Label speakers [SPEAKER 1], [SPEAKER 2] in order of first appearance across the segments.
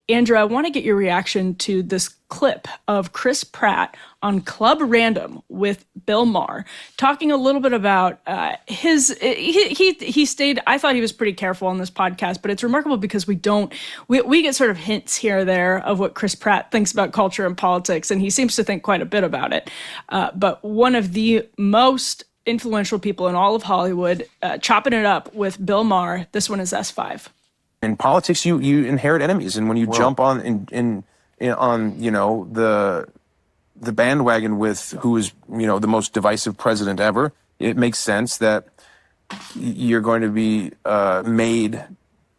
[SPEAKER 1] Andrew, I want to get your reaction to this clip of Chris Pratt on Club Random with Bill Maher, talking a little bit about he stayed, I thought he was pretty careful on this podcast, but it's remarkable because we get sort of hints here or there of what Chris Pratt thinks about culture and politics, and he seems to think quite a bit about it. But one of the most influential people in all of Hollywood, chopping it up with Bill Maher. This one is S5.
[SPEAKER 2] In politics, you inherit enemies, and when you jump on the bandwagon with who is the most divisive president ever, it makes sense that you're going to be made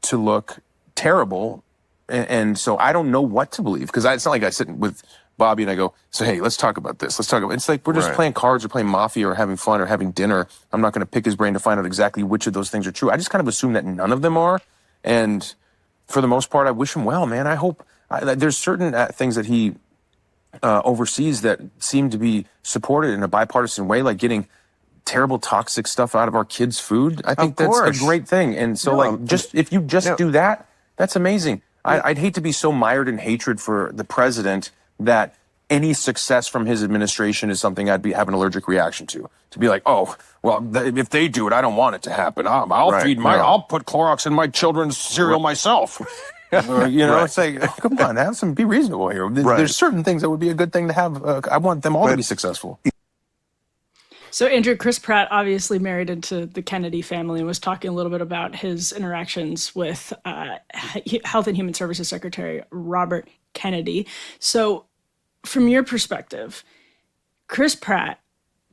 [SPEAKER 2] to look terrible, and so I don't know what to believe, because it's not like I sit with Bobby and I go, so hey, let's talk about this. It's like we're just playing cards or playing Mafia or having fun or having dinner. I'm not going to pick his brain to find out exactly which of those things are true. I just kind of assume that none of them are. And for the most part, I wish him well, man. I hope there's certain things that he oversees that seem to be supported in a bipartisan way, like getting terrible toxic stuff out of our kids' food. I think that's a great thing. And so if you do that, that's amazing. I'd hate to be so mired in hatred for the president that any success from his administration is something I'd have an allergic reaction to. To be like, oh, well, if they do it, I don't want it to happen. I'll put Clorox in my children's cereal myself. It's like, come on, be reasonable here. There's certain things that would be a good thing to have. I want them all to be successul.
[SPEAKER 1] So, Andrew, Chris Pratt obviously married into the Kennedy family and was talking a little bit about his interactions with Health and Human Services Secretary Robert Kennedy. So, from your perspective, Chris Pratt,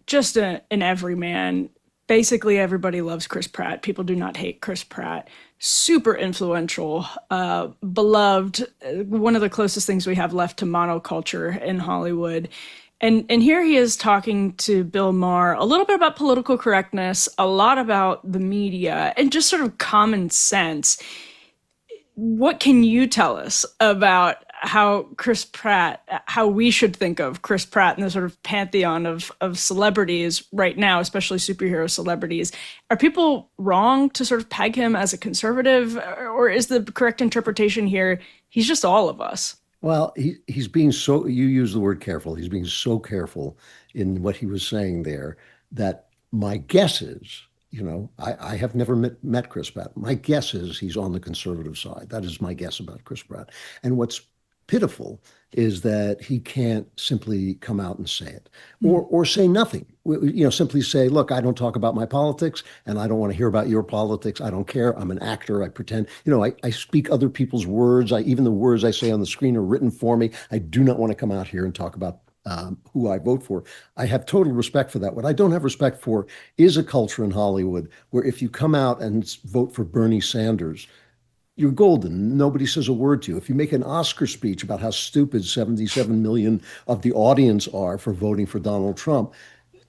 [SPEAKER 1] just an everyman. Basically, everybody loves Chris Pratt. People do not hate Chris Pratt. Super influential, beloved, one of the closest things we have left to monoculture in Hollywood. And here he is talking to Bill Maher a little bit about political correctness, a lot about the media, and just sort of common sense. What can you tell us about how we should think of Chris Pratt in the sort of pantheon of celebrities right now, especially superhero celebrities? Are people wrong to sort of peg him as a conservative, or is the correct interpretation here, he's just all of us?
[SPEAKER 3] Well, he's being you use the word careful. He's being so careful in what he was saying there that my guess is, I have never met Chris Pratt. My guess is he's on the conservative side. That is my guess about Chris Pratt. And what's pitiful is that he can't simply come out and say it or say nothing. Simply say, look, I don't talk about my politics and I don't want to hear about your politics. I don't care. I'm an actor. I pretend, I speak other people's words. Even the words I say on the screen are written for me. I do not want to come out here and talk about who I vote for. I have total respect for that. What I don't have respect for is a culture in Hollywood where if you come out and vote for Bernie Sanders, you're golden. Nobody says a word to you. If you make an Oscar speech about how stupid 77 million of the audience are for voting for Donald Trump,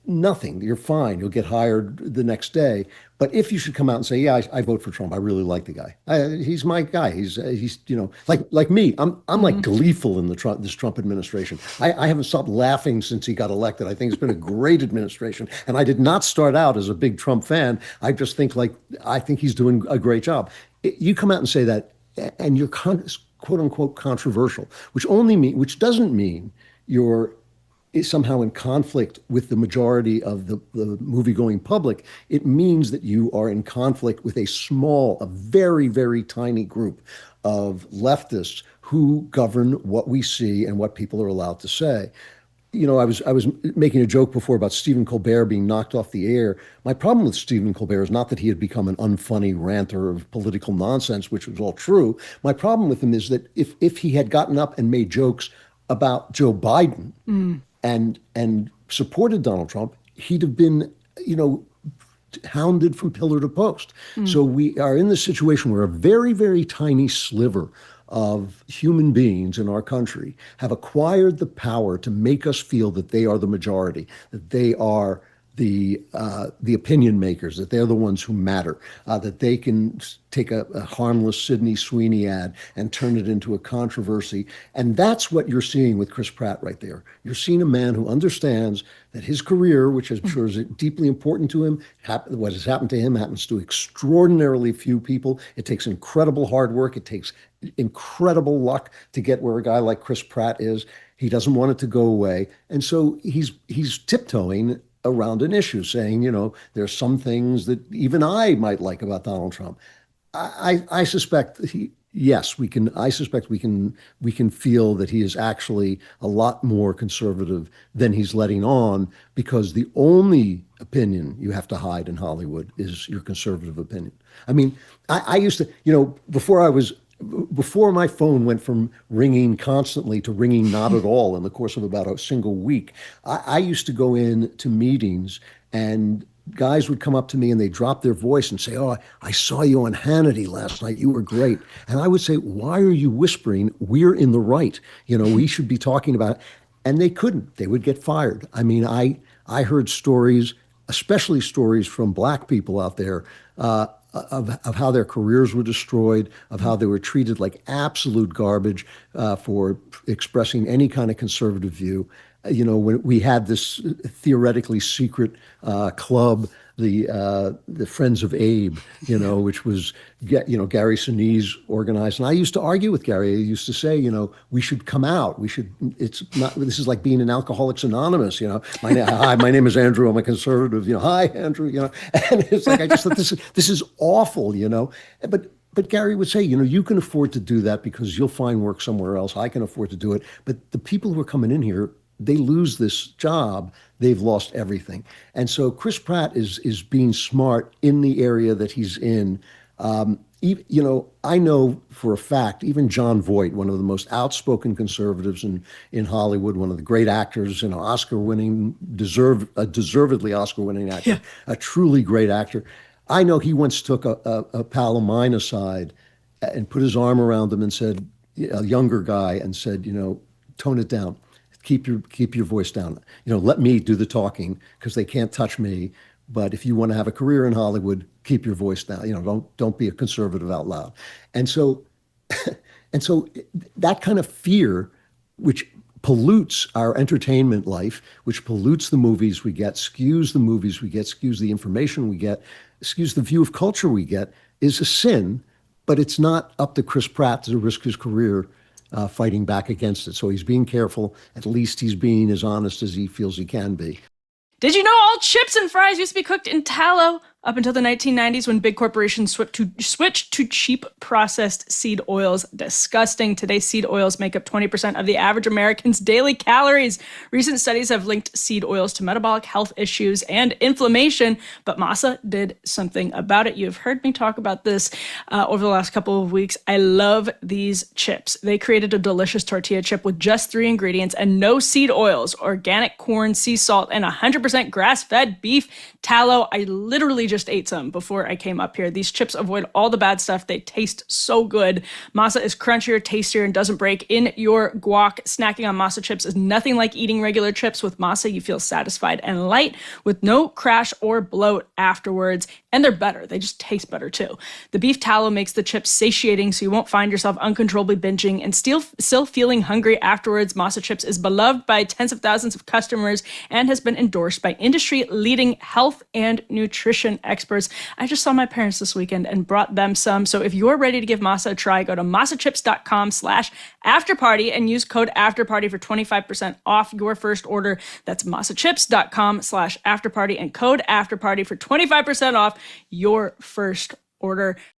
[SPEAKER 3] nothing. You're fine. You'll get hired the next day. But if you should come out and say, yeah, I vote for Trump. I really like the guy. He's my guy. He's like me. I'm like gleeful in this Trump administration. I haven't stopped laughing since he got elected. I think it's been a great administration. And I did not start out as a big Trump fan. I just think I think he's doing a great job. You come out and say that, and you're quote unquote controversial, which doesn't mean you're somehow in conflict with the majority of the movie-going public. It means that you are in conflict with a very, very tiny group of leftists who govern what we see and what people are allowed to say. I was making a joke before about Stephen Colbert being knocked off the air. My problem with Stephen Colbert is not that he had become an unfunny ranter of political nonsense, which was all true. My problem with him is that if he had gotten up and made jokes about Joe Biden and supported Donald Trump, he'd have been, hounded from pillar to post. So we are in this situation where a very, very tiny sliver of human beings in our country have acquired the power to make us feel that they are the majority, that they are the opinion makers, that they're the ones who matter, that they can take a harmless Sydney Sweeney ad and turn it into a controversy. And that's what you're seeing with Chris Pratt right there. You're seeing a man who understands that his career, which I'm sure is deeply important to him, what has happened to him happens to extraordinarily few people. It takes incredible hard work. It takes incredible luck to get where a guy like Chris Pratt is. He doesn't want it to go away. And so he's tiptoeing around an issue, saying, there's some things that even I might like about Donald Trump. I suspect yes, we can. I suspect we can feel that he is actually a lot more conservative than he's letting on, because the only opinion you have to hide in Hollywood is your conservative opinion. I mean, I used to, before my phone went from ringing constantly to ringing not at all in the course of about a single week, I used to go in to meetings and guys would come up to me and they drop their voice and say, "Oh, I saw you on Hannity last night. You were great." And I would say, "Why are you whispering? We're in the right. We should be talking about it." And they couldn't. They would get fired. I mean, I heard stories, especially stories from Black people out there, of how their careers were destroyed, of how they were treated like absolute garbage for expressing any kind of conservative view. When we had this theoretically secret club, the Friends of Abe, which was, Gary Sinise organized. And I used to argue with Gary. I used to say, we should come out. It's not, this is like being in Alcoholics Anonymous, Hi, my name is Andrew. I'm a conservative, hi, Andrew, and it's like, I just thought this is awful, But Gary would say, you can afford to do that because you'll find work somewhere else. I can afford to do it. But the people who are coming in here, they lose this job, they've lost everything. And so Chris Pratt is being smart in the area that he's in. I know for a fact, even Jon Voight, one of the most outspoken conservatives in Hollywood, one of the great actors, Oscar-winning, deservedly Oscar-winning actor,
[SPEAKER 1] Yeah.
[SPEAKER 3] a truly great actor. I know he once took a pal of mine aside and put his arm around him and said, a younger guy, and said, tone it down. Keep your voice down. Let me do the talking because they can't touch me. But if you want to have a career in Hollywood, keep your voice down. Don't be a conservative out loud. And so, that kind of fear, which pollutes our entertainment life, which pollutes the movies we get, skews the movies we get, skews the information we get, skews the view of culture we get, is a sin. But it's not up to Chris Pratt to risk his career fighting back against it. So he's being careful. At least he's being as honest as he feels he can be.
[SPEAKER 1] Did you know all chips and fries used to be cooked in tallow? Up until the 1990s, when big corporations switched to cheap processed seed oils. Disgusting. Today, seed oils make up 20% of the average American's daily calories. Recent studies have linked seed oils to metabolic health issues and inflammation, but Masa did something about it. You've heard me talk about this over the last couple of weeks. I love these chips. They created a delicious tortilla chip with just 3 ingredients and no seed oils: organic corn, sea salt, and 100% grass-fed beef tallow. I literally just ate some before I came up here. These chips avoid all the bad stuff. They taste so good. Masa is crunchier, tastier, and doesn't break in your guac. Snacking on Masa chips is nothing like eating regular chips. With Masa, you feel satisfied and light with no crash or bloat afterwards. And they're better. They just taste better too. The beef tallow makes the chips satiating so you won't find yourself uncontrollably binging and still feeling hungry afterwards. Masa chips is beloved by tens of thousands of customers and has been endorsed by industry-leading health and nutrition experts. I just saw my parents this weekend and brought them some. So if you're ready to give Masa a try, go to masachips.com/afterparty and use code afterparty for 25% off your first order. That's masachips.com/afterparty and code afterparty for 25% off your first order.